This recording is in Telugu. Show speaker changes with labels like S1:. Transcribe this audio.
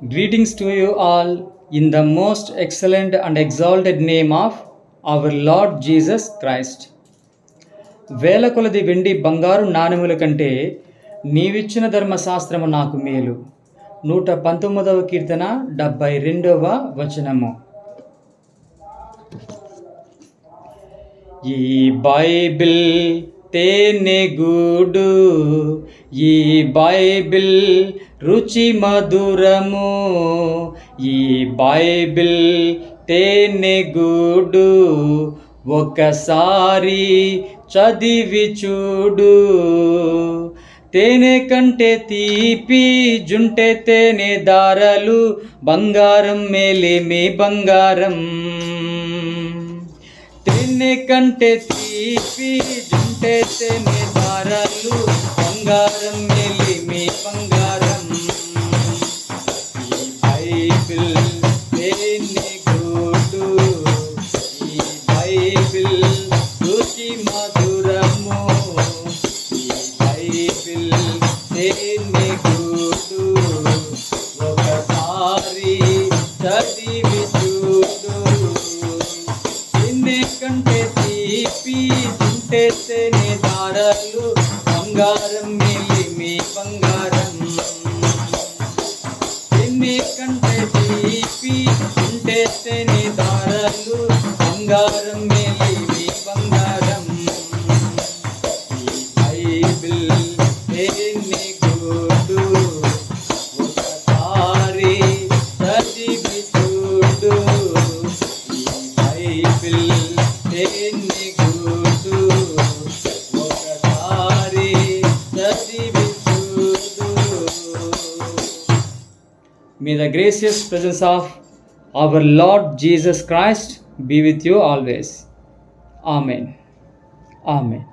S1: Greetings to you all in the most excellent and exalted name of our Lord Jesus Christ. వేల కొలది వెండి బంగారు నాణెముల కంటే నీవిచ్చిన ధర్మశాస్త్రము నాకు మేలు. 119వ కీర్తన 72వ వచనము. ఈ బైబిల్ తేనెగూడు, ఈ బైబిల్ రుచి మధురము, ఈ బైబిల్ తేనెగూడు, ఒకసారి చదివి చూడు. తేనె కంటే తీపి జుంటె తేనె దారలు, బంగారం మేలిమి బంగారం. తేనె కంటే తీపి జుంటె తేనె దారలు, బంగారం మేలిమి బంగారం. ఈ బైబిల్ తేనెగూడు, ఈ బైబిల్ రుచి మధురము, ఈ బైబిల్ తేనెగూడు, ఒకసారి చదివి చూడు. తేనె కంటే తీపి జుంటె తేనె దారలు, బంగారం మేలిమి బంగారం. తేనె కంటే తీపి జుంటె తేనె దారలు, బంగారం మేలిమి బంగారం. ఈ బైబిల్ తేనెగూడు, ఒకసారి చదివి చూడు. ఈ బైబిల్ తేనెగూడు, ఒకసారి చదివి చూడు. May the gracious presence of our Lord Jesus Christ be with you always. Amen. Amen.